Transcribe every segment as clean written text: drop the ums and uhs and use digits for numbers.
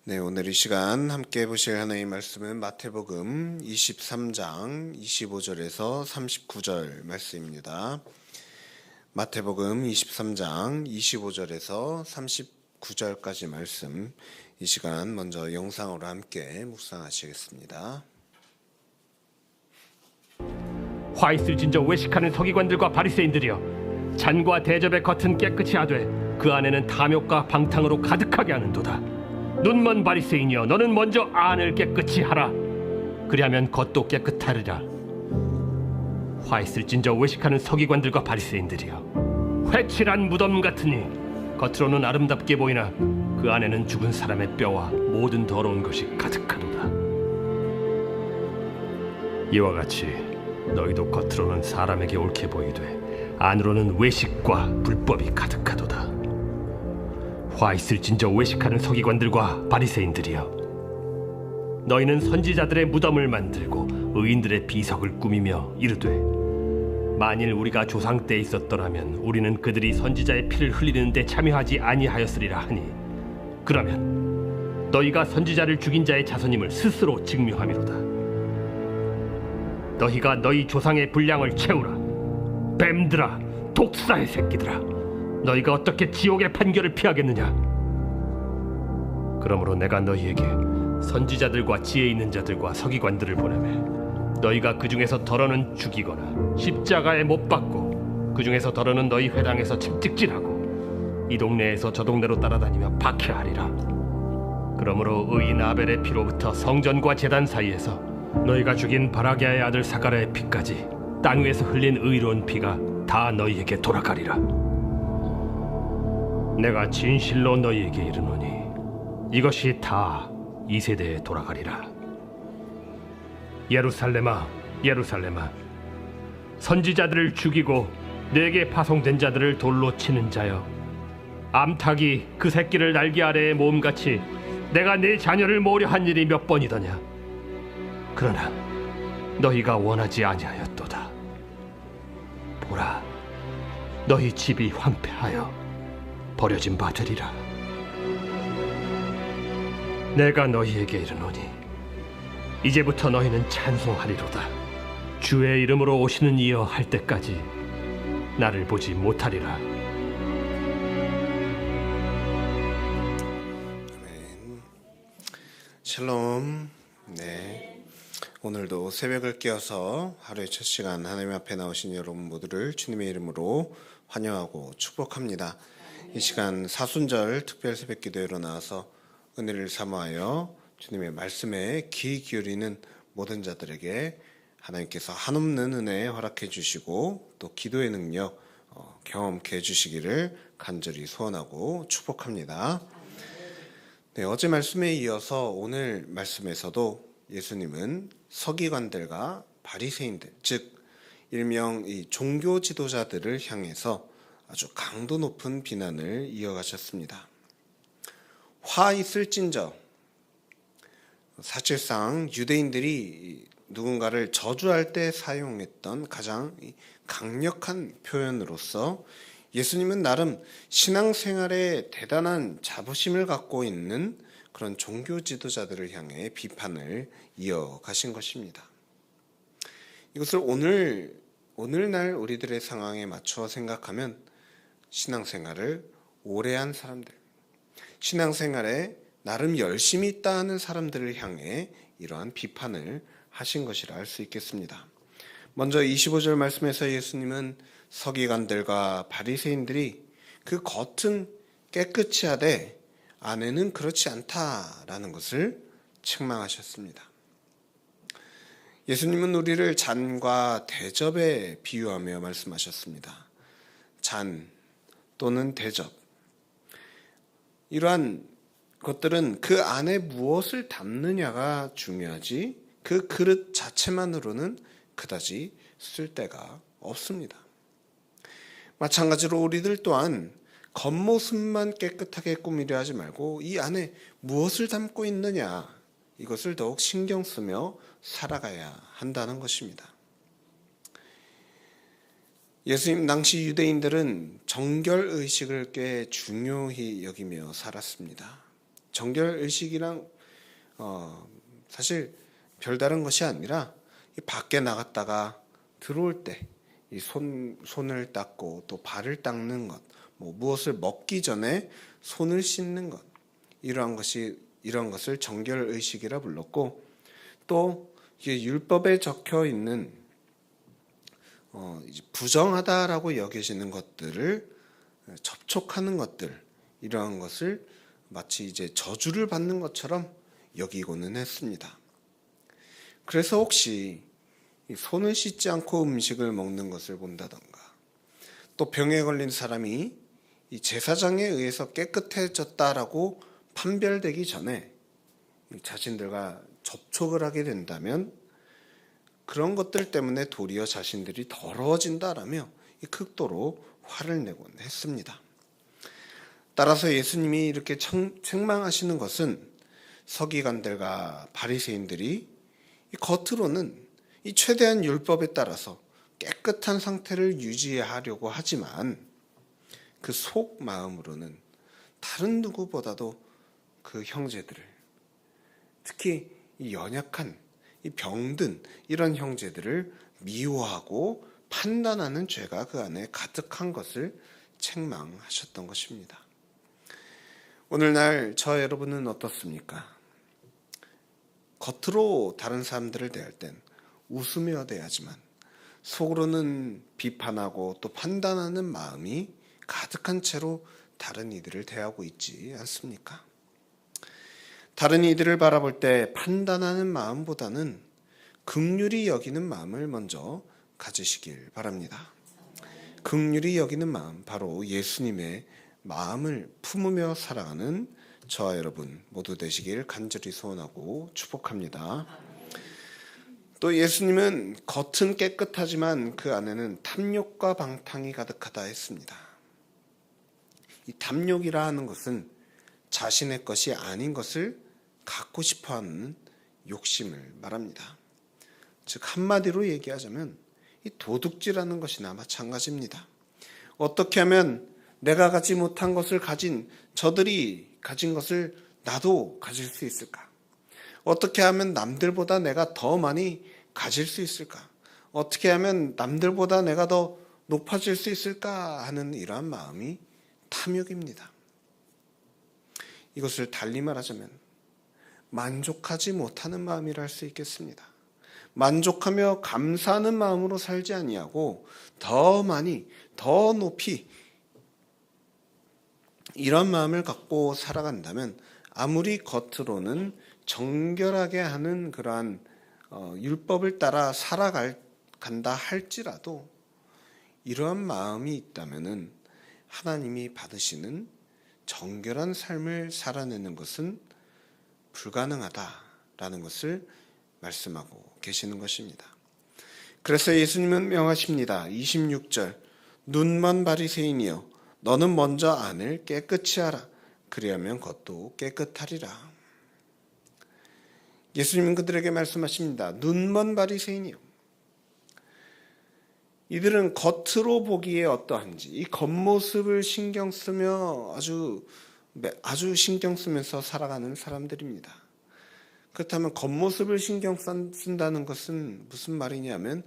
네, 오늘 이 시간 함께 보실 하나님의 말씀은 마태복음 23장 25절에서 39절 말씀입니다. 마태복음 23장 25절에서 39절까지 말씀, 이 시간 먼저 영상으로 함께 묵상하시겠습니다. 화 있을진저 외식하는 서기관들과 바리새인들이여, 잔과 대접의 겉은 깨끗이 하되 그 안에는 탐욕과 방탕으로 가득하게 하는도다. 눈먼 바리새인이여, 너는 먼저 안을 깨끗이 하라. 그리하면 겉도 깨끗하리라. 화 있을진저 외식하는 서기관들과 바리새인들이여, 회칠한 무덤 같으니 겉으로는 아름답게 보이나 그 안에는 죽은 사람의 뼈와 모든 더러운 것이 가득하도다. 이와 같이 너희도 겉으로는 사람에게 옳게 보이되 안으로는 외식과 불법이 가득하도다. 화 있을진저 외식하는 서기관들과 바리새인들이여, 너희는 선지자들의 무덤을 만들고 의인들의 비석을 꾸미며 이르되, 만일 우리가 조상 때 있었더라면 우리는 그들이 선지자의 피를 흘리는 데 참여하지 아니하였으리라 하니, 그러면 너희가 선지자를 죽인 자의 자손임을 스스로 증명함이로다. 너희가 너희 조상의 분량을 채우라. 뱀들아, 독사의 새끼들아, 너희가 어떻게 지옥의 판결을 피하겠느냐? 그러므로 내가 너희에게 선지자들과 지혜 있는 자들과 서기관들을 보내매 너희가 그 중에서 더러는 죽이거나 십자가에 못 박고, 그 중에서 더러는 너희 회당에서 채찍질하고 이 동네에서 저 동네로 따라다니며 박해하리라. 그러므로 의인 아벨의 피로부터 성전과 제단 사이에서 너희가 죽인 바라게아의 아들 사가랴의 피까지 땅 위에서 흘린 의로운 피가 다 너희에게 돌아가리라. 내가 진실로 너희에게 이르노니 이것이 다 이 세대에 돌아가리라. 예루살렘아, 예루살렘아, 선지자들을 죽이고 내게 파송된 자들을 돌로 치는 자여, 암탉이 그 새끼를 날개 아래에 모음같이 내가 네 자녀를 모으려 한 일이 몇 번이더냐? 그러나 너희가 원하지 아니하였도다. 보라, 너희 집이 황폐하여 버려진 바 되리라. 내가 너희에게 이르노니 이제부터 너희는 찬송하리로다. 주의 이름으로 오시는 이여 할 때까지 나를 보지 못하리라. 아멘. 샬롬. 네, 오늘도 새벽을 깨어서 하루의 첫 시간 하나님 앞에 나오신 여러분 모두를 주님의 이름으로 환영하고 축복합니다. 이 시간 사순절 특별 새벽 기도회로 나와서 은혜를 사모하여 주님의 말씀에 귀 기울이는 모든 자들에게 하나님께서 한없는 은혜 허락해 주시고 또 기도의 능력 경험케 해주시기를 간절히 소원하고 축복합니다. 네, 어제 말씀에 이어서 오늘 말씀에서도 예수님은 서기관들과 바리새인들, 즉 일명 이 종교 지도자들을 향해서 아주 강도 높은 비난을 이어가셨습니다. 화 있을진저, 사실상 유대인들이 누군가를 저주할 때 사용했던 가장 강력한 표현으로서 예수님은 나름 신앙생활에 대단한 자부심을 갖고 있는 그런 종교 지도자들을 향해 비판을 이어가신 것입니다. 이것을 오늘날 우리들의 상황에 맞춰 생각하면 신앙생활을 오래 한 사람들, 신앙생활에 나름 열심히 있다 하는 사람들을 향해 이러한 비판을 하신 것이라 할 수 있겠습니다. 먼저 25절 말씀에서 예수님은 서기관들과 바리새인들이 그 겉은 깨끗이 하되 안에는 그렇지 않다라는 것을 책망하셨습니다. 예수님은 우리를 잔과 대접에 비유하며 말씀하셨습니다. 잔 또는 대접, 이러한 것들은 그 안에 무엇을 담느냐가 중요하지 그 그릇 자체만으로는 그다지 쓸데가 없습니다. 마찬가지로 우리들 또한 겉모습만 깨끗하게 꾸미려 하지 말고 이 안에 무엇을 담고 있느냐, 이것을 더욱 신경 쓰며 살아가야 한다는 것입니다. 예수님 당시 유대인들은 정결의식을 꽤 중요히 여기며 살았습니다. 정결의식이랑 사실 별다른 것이 아니라 이 밖에 나갔다가 들어올 때 이 손을 닦고 또 발을 닦는 것, 무엇을 먹기 전에 손을 씻는 것, 이런 것을 정결의식이라 불렀고, 또 이게 율법에 적혀 있는 이제 부정하다라고 여겨지는 것들을 접촉하는 것들, 이러한 것을 마치 이제 저주를 받는 것처럼 여기고는 했습니다. 그래서 혹시 손을 씻지 않고 음식을 먹는 것을 본다던가, 또 병에 걸린 사람이 이 제사장에 의해서 깨끗해졌다라고 판별되기 전에 자신들과 접촉을 하게 된다면 그런 것들 때문에 도리어 자신들이 더러워진다라며 극도로 화를 내곤 했습니다. 따라서 예수님이 이렇게 책망하시는 것은 서기관들과 바리새인들이 겉으로는 이 최대한 율법에 따라서 깨끗한 상태를 유지하려고 하지만 그 속 마음으로는 다른 누구보다도 그 형제들을, 특히 이 연약한, 이 병든 이런 형제들을 미워하고 판단하는 죄가 그 안에 가득한 것을 책망하셨던 것입니다. 오늘날 저 여러분은 어떻습니까? 겉으로 다른 사람들을 대할 땐 웃으며 대하지만 속으로는 비판하고 또 판단하는 마음이 가득한 채로 다른 이들을 대하고 있지 않습니까? 다른 이들을 바라볼 때 판단하는 마음보다는 긍휼히 여기는 마음을 먼저 가지시길 바랍니다. 긍휼히 여기는 마음, 바로 예수님의 마음을 품으며 살아가는 저와 여러분 모두 되시길 간절히 소원하고 축복합니다. 또 예수님은 겉은 깨끗하지만 그 안에는 탐욕과 방탕이 가득하다 했습니다. 이 탐욕이라 하는 것은 자신의 것이 아닌 것을 갖고 싶어하는 욕심을 말합니다. 즉 한마디로 얘기하자면 이 도둑질하는 것이나 마찬가지입니다. 어떻게 하면 내가 가지 못한 것을 가진 저들이 가진 것을 나도 가질 수 있을까? 어떻게 하면 남들보다 내가 더 많이 가질 수 있을까? 어떻게 하면 남들보다 내가 더 높아질 수 있을까 하는 이러한 마음이 탐욕입니다. 이것을 달리 말하자면 만족하지 못하는 마음이라 할 수 있겠습니다. 만족하며 감사하는 마음으로 살지 아니하고 더 많이, 더 높이 이런 마음을 갖고 살아간다면 아무리 겉으로는 정결하게 하는 그러한 율법을 따라 살아간다 할지라도 이러한 마음이 있다면은 하나님이 받으시는 정결한 삶을 살아내는 것은 불가능하다라는 것을 말씀하고 계시는 것입니다. 그래서 예수님은 명하십니다. 26절, 눈먼 바리새인이여 너는 먼저 안을 깨끗이 하라. 그리하면 겉도 깨끗하리라. 예수님은 그들에게 말씀하십니다. 눈먼 바리새인이요. 이들은 겉으로 보기에 어떠한지 이 겉모습을 신경 쓰며 아주 신경 쓰면서 살아가는 사람들입니다. 그렇다면 겉모습을 신경 쓴다는 것은 무슨 말이냐면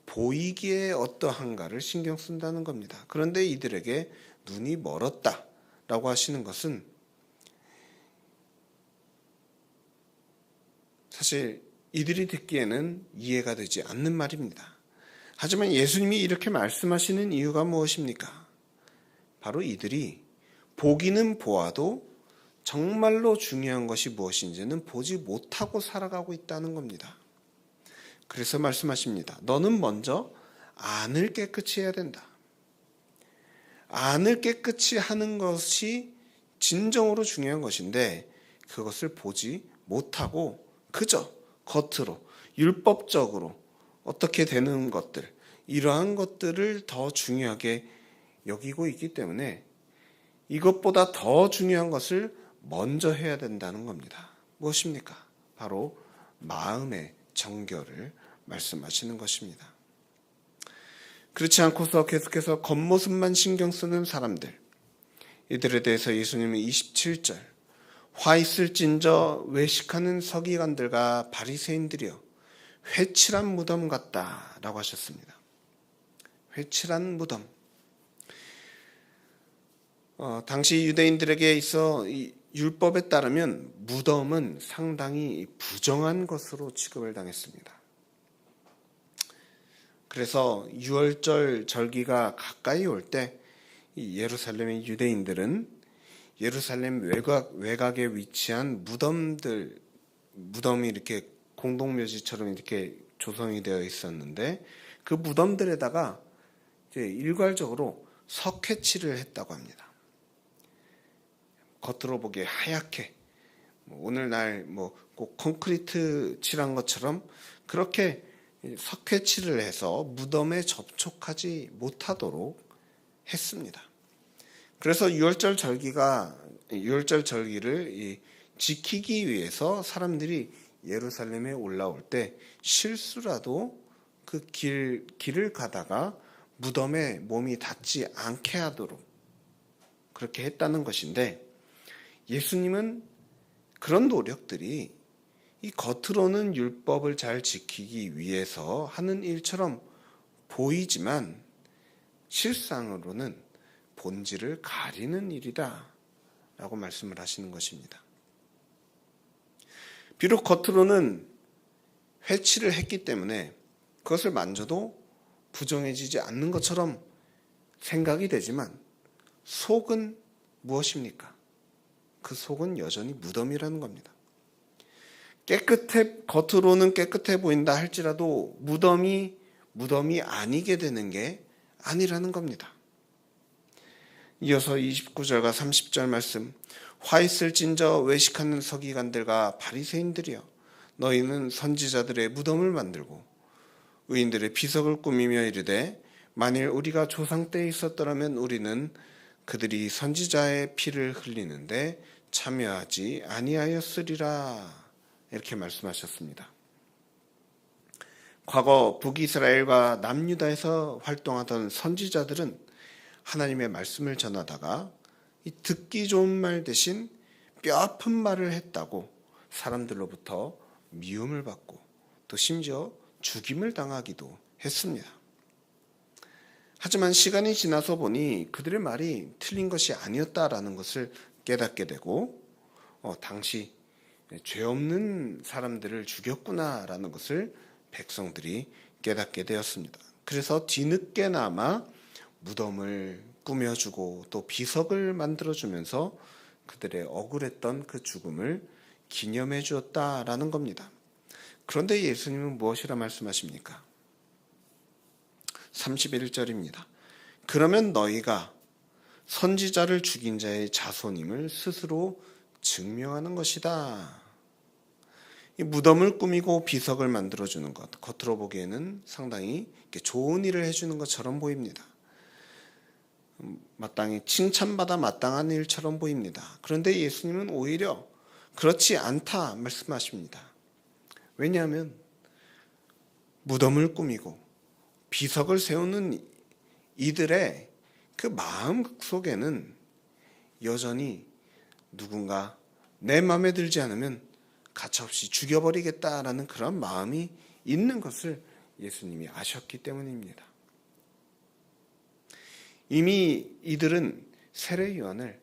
보이기에 어떠한가를 신경 쓴다는 겁니다. 그런데 이들에게 눈이 멀었다라고 하시는 것은 사실 이들이 듣기에는 이해가 되지 않는 말입니다. 하지만 예수님이 이렇게 말씀하시는 이유가 무엇입니까? 바로 이들이 보기는 보아도 정말로 중요한 것이 무엇인지는 보지 못하고 살아가고 있다는 겁니다. 그래서 말씀하십니다. 너는 먼저 안을 깨끗이 해야 된다. 안을 깨끗이 하는 것이 진정으로 중요한 것인데 그것을 보지 못하고 그저 겉으로 율법적으로 어떻게 되는 것들, 이러한 것들을 더 중요하게 여기고 있기 때문에 이것보다 더 중요한 것을 먼저 해야 된다는 겁니다. 무엇입니까? 바로 마음의 정결을 말씀하시는 것입니다. 그렇지 않고서 계속해서 겉모습만 신경 쓰는 사람들, 이들에 대해서 예수님은 27절 화 있을진저 외식하는 서기관들과 바리새인들이여 회칠한 무덤 같다라고 하셨습니다. 회칠한 무덤. 당시 유대인들에게 있어 이 율법에 따르면 무덤은 상당히 부정한 것으로 취급을 당했습니다. 그래서 유월절 절기가 가까이 올 때 예루살렘의 유대인들은 예루살렘 외곽에 위치한 무덤이 이렇게 공동묘지처럼 이렇게 조성이 되어 있었는데 그 무덤들에다가 이제 일괄적으로 석회칠을 했다고 합니다. 겉으로 보기에 하얗게 오늘날 꼭 콘크리트 칠한 것처럼 그렇게 석회칠을 해서 무덤에 접촉하지 못하도록 했습니다. 그래서 유월절 절기를 지키기 위해서 사람들이 예루살렘에 올라올 때 실수라도 그 길을 가다가 무덤에 몸이 닿지 않게 하도록 그렇게 했다는 것인데, 예수님은 그런 노력들이 이 겉으로는 율법을 잘 지키기 위해서 하는 일처럼 보이지만 실상으로는 본질을 가리는 일이다 라고 말씀을 하시는 것입니다. 비록 겉으로는 회칠을 했기 때문에 그것을 만져도 부정해지지 않는 것처럼 생각이 되지만 속은 무엇입니까? 그 속은 여전히 무덤이라는 겁니다. 겉으로는 깨끗해 보인다 할지라도 무덤이 아니게 되는 게 아니라는 겁니다. 이어서 29절과 30절 말씀. 화 있을진저 외식하는 서기관들과 바리새인들이여 너희는 선지자들의 무덤을 만들고 의인들의 비석을 꾸미며 이르되 만일 우리가 조상 때에 있었더라면 우리는 그들이 선지자의 피를 흘리는데 참여하지 아니하였으리라. 이렇게 말씀하셨습니다. 과거 북이스라엘과 남유다에서 활동하던 선지자들은 하나님의 말씀을 전하다가 이 듣기 좋은 말 대신 뼈아픈 말을 했다고 사람들로부터 미움을 받고 또 심지어 죽임을 당하기도 했습니다. 하지만 시간이 지나서 보니 그들의 말이 틀린 것이 아니었다라는 것을 깨닫게 되고 당시 죄 없는 사람들을 죽였구나라는 것을 백성들이 깨닫게 되었습니다. 그래서 뒤늦게나마 무덤을 꾸며주고 또 비석을 만들어주면서 그들의 억울했던 그 죽음을 기념해 주었다라는 겁니다. 그런데 예수님은 무엇이라 말씀하십니까? 31절입니다. 그러면 너희가 선지자를 죽인 자의 자손임을 스스로 증명하는 것이다. 이 무덤을 꾸미고 비석을 만들어주는 것, 겉으로 보기에는 상당히 좋은 일을 해주는 것처럼 보입니다. 마땅히 칭찬받아 마땅한 일처럼 보입니다. 그런데 예수님은 오히려 그렇지 않다 말씀하십니다. 왜냐하면 무덤을 꾸미고 비석을 세우는 이들의 그 마음 속에는 여전히 누군가 내 마음에 들지 않으면 가차없이 죽여버리겠다라는 그런 마음이 있는 것을 예수님이 아셨기 때문입니다. 이미 이들은 세례 요한을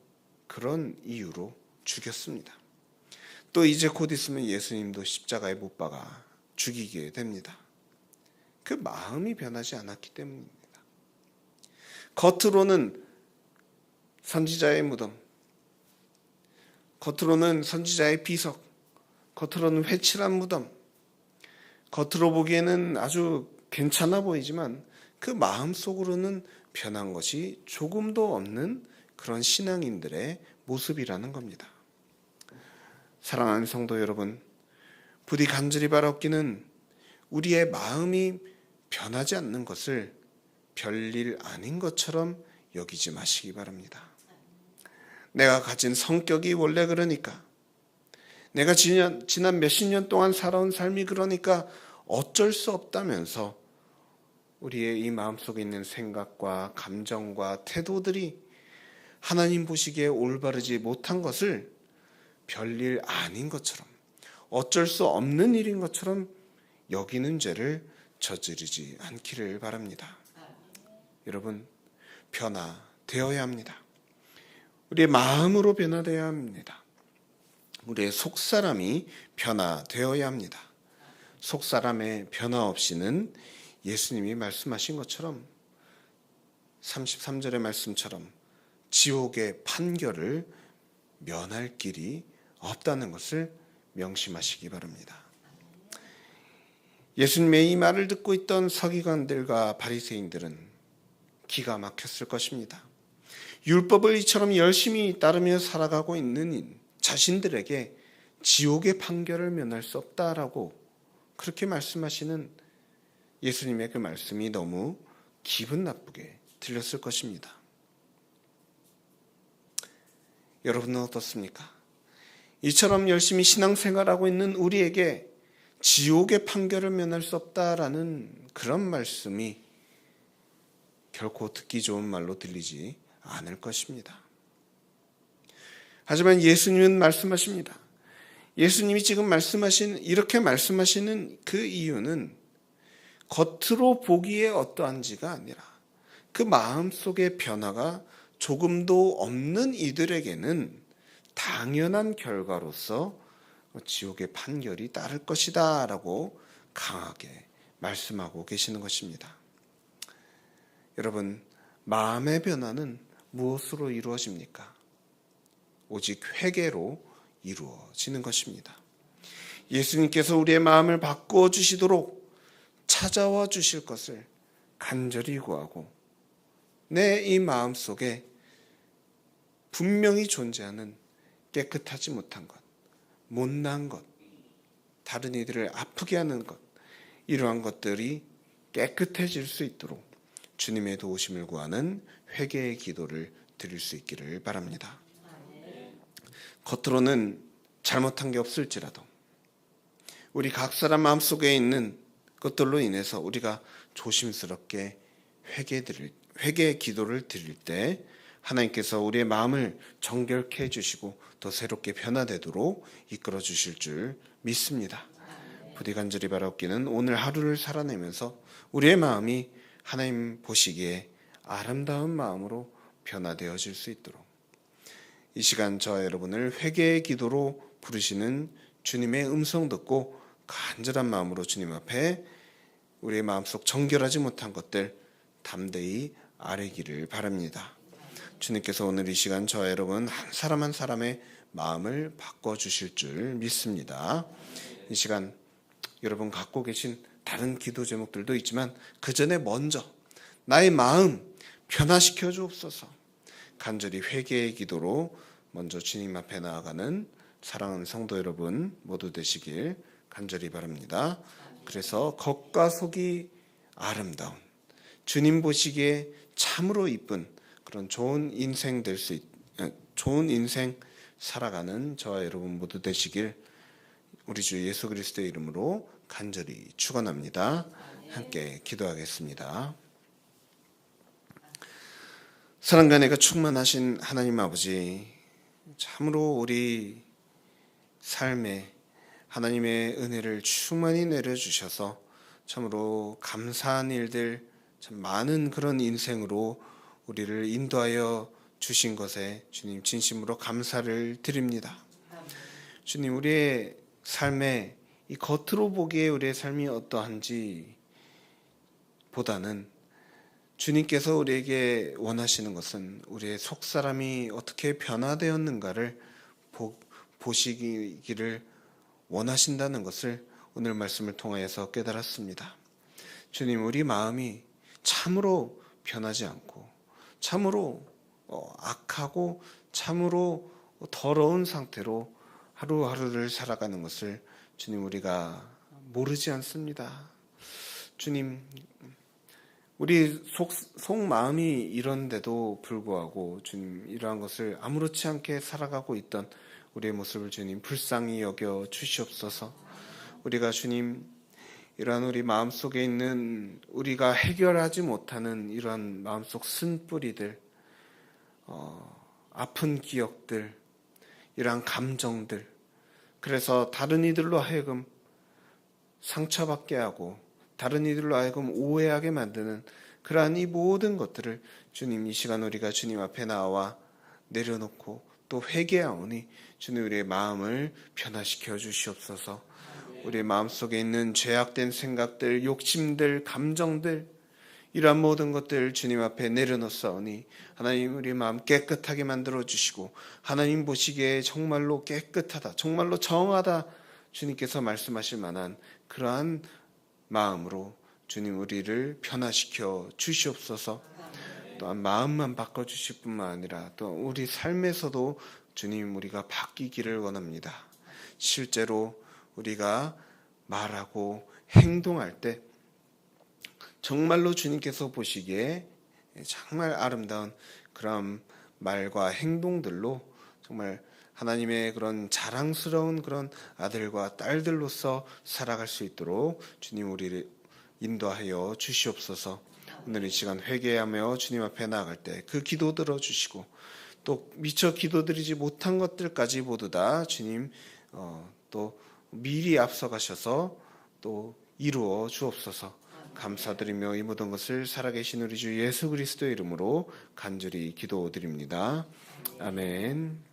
그런 이유로 죽였습니다. 또 이제 곧 있으면 예수님도 십자가에 못 박아 죽이게 됩니다. 그 마음이 변하지 않았기 때문입니다. 겉으로는 선지자의 무덤, 겉으로는 선지자의 비석, 겉으로는 회칠한 무덤, 겉으로 보기에는 아주 괜찮아 보이지만 그 마음속으로는 변한 것이 조금도 없는 그런 신앙인들의 모습이라는 겁니다. 사랑하는 성도 여러분, 부디 간절히 바라옵기는 우리의 마음이 변하지 않는 것을 별일 아닌 것처럼 여기지 마시기 바랍니다. 내가 가진 성격이 원래 그러니까, 내가 지난 몇십 년 동안 살아온 삶이 그러니까 어쩔 수 없다면서 우리의 이 마음속에 있는 생각과 감정과 태도들이 하나님 보시기에 올바르지 못한 것을 별일 아닌 것처럼, 어쩔 수 없는 일인 것처럼 여기는 죄를 저지르지 않기를 바랍니다. 여러분, 변화되어야 합니다. 우리의 마음으로 변화되어야 합니다. 우리의 속사람이 변화되어야 합니다. 속사람의 변화 없이는 예수님이 말씀하신 것처럼 33절의 말씀처럼 지옥의 판결을 면할 길이 없다는 것을 명심하시기 바랍니다. 예수님의 이 말을 듣고 있던 서기관들과 바리새인들은 기가 막혔을 것입니다. 율법을 이처럼 열심히 따르며 살아가고 있는 자신들에게 지옥의 판결을 면할 수 없다라고 그렇게 말씀하시는 예수님의 그 말씀이 너무 기분 나쁘게 들렸을 것입니다. 여러분은 어떻습니까? 이처럼 열심히 신앙생활하고 있는 우리에게 지옥의 판결을 면할 수 없다라는 그런 말씀이 결코 듣기 좋은 말로 들리지 않을 것입니다. 하지만 예수님은 말씀하십니다. 예수님이 지금 이렇게 말씀하시는 그 이유는 겉으로 보기에 어떠한지가 아니라 그 마음속의 변화가 조금도 없는 이들에게는 당연한 결과로서 지옥의 판결이 따를 것이다 라고 강하게 말씀하고 계시는 것입니다. 여러분, 마음의 변화는 무엇으로 이루어집니까? 오직 회개로 이루어지는 것입니다. 예수님께서 우리의 마음을 바꾸어 주시도록 찾아와 주실 것을 간절히 구하고 내 이 마음 속에 분명히 존재하는 깨끗하지 못한 것, 못난 것, 다른 이들을 아프게 하는 것, 이러한 것들이 깨끗해질 수 있도록 주님의 도우심을 구하는 회개의 기도를 드릴 수 있기를 바랍니다. 겉으로는 잘못한 게 없을지라도 우리 각 사람 마음속에 있는 것들로 인해서 우리가 조심스럽게 회개의 기도를 드릴 때 하나님께서 우리의 마음을 정결케 해주시고 더 새롭게 변화되도록 이끌어 주실 줄 믿습니다. 부디 간절히 바라옵기는 오늘 하루를 살아내면서 우리의 마음이 하나님 보시기에 아름다운 마음으로 변화되어질 수 있도록 이 시간 저와 여러분을 회개의 기도로 부르시는 주님의 음성 듣고 간절한 마음으로 주님 앞에 우리의 마음속 정결하지 못한 것들 담대히 아뢰기를 바랍니다. 주님께서 오늘 이 시간 저와 여러분 한 사람 한 사람의 마음을 바꿔주실 줄 믿습니다. 이 시간 여러분 갖고 계신 다른 기도 제목들도 있지만 그 전에 먼저 나의 마음 변화시켜 주옵소서. 간절히 회개의 기도로 먼저 주님 앞에 나아가는 사랑하는 성도 여러분 모두 되시길 간절히 바랍니다. 그래서 겉과 속이 아름다운 주님 보시기에 참으로 이쁜 그런 좋은 인생 살아가는 저와 여러분 모두 되시길 우리 주 예수 그리스도의 이름으로 간절히 축원합니다. 함께 기도하겠습니다. 사랑과 은혜가 충만하신 하나님 아버지, 참으로 우리 삶에 하나님의 은혜를 충만히 내려주셔서 참으로 감사한 일들, 참 많은 그런 인생으로 우리를 인도하여 주신 것에 주님 진심으로 감사를 드립니다. 주님, 우리의 삶에 이 겉으로 보기에 우리의 삶이 어떠한지 보다는 주님께서 우리에게 원하시는 것은 우리의 속사람이 어떻게 변화되었는가를 보시기를 원하신다는 것을 오늘 말씀을 통하여서 깨달았습니다. 주님, 우리 마음이 참으로 변하지 않고 참으로 악하고 참으로 더러운 상태로 하루하루를 살아가는 것을 주님 우리가 모르지 않습니다. 주님, 우리 속마음이 이런데도 불구하고 주님 이러한 것을 아무렇지 않게 살아가고 있던 우리의 모습을 주님 불쌍히 여겨 주시옵소서. 우리가 주님 이러한 우리 마음속에 있는 우리가 해결하지 못하는 이러한 마음속 쓴뿌리들, 아픈 기억들, 이러한 감정들, 그래서 다른 이들로 하여금 상처받게 하고 다른 이들로 하여금 오해하게 만드는 그러한 이 모든 것들을 주님, 이 시간 우리가 주님 앞에 나와 내려놓고 또 회개하오니 주님, 우리의 마음을 변화시켜 주시옵소서. 우리의 마음속에 있는 죄악된 생각들, 욕심들, 감정들, 이러한 모든 것들 주님 앞에 내려놓사오니 하나님, 우리 마음 깨끗하게 만들어 주시고 하나님 보시기에 정말로 깨끗하다, 정말로 정하다 주님께서 말씀하실 만한 그러한 마음으로 주님, 우리를 변화시켜 주시옵소서. 또한 마음만 바꿔주실 뿐만 아니라 또 우리 삶에서도 주님, 우리가 바뀌기를 원합니다. 실제로 우리가 말하고 행동할 때 정말로 주님께서 보시기에 정말 아름다운 그런 말과 행동들로 정말 하나님의 그런 자랑스러운 그런 아들과 딸들로서 살아갈 수 있도록 주님, 우리를 인도하여 주시옵소서. 오늘 이 시간 회개하며 주님 앞에 나아갈 때 그 기도 들어주시고 또 미처 기도드리지 못한 것들까지 모두 다 주님 또 미리 앞서가셔서 또 이루어 주옵소서. 감사드리며 이 모든 것을 살아계신 우리 주 예수 그리스도의 이름으로 간절히 기도드립니다. 아멘.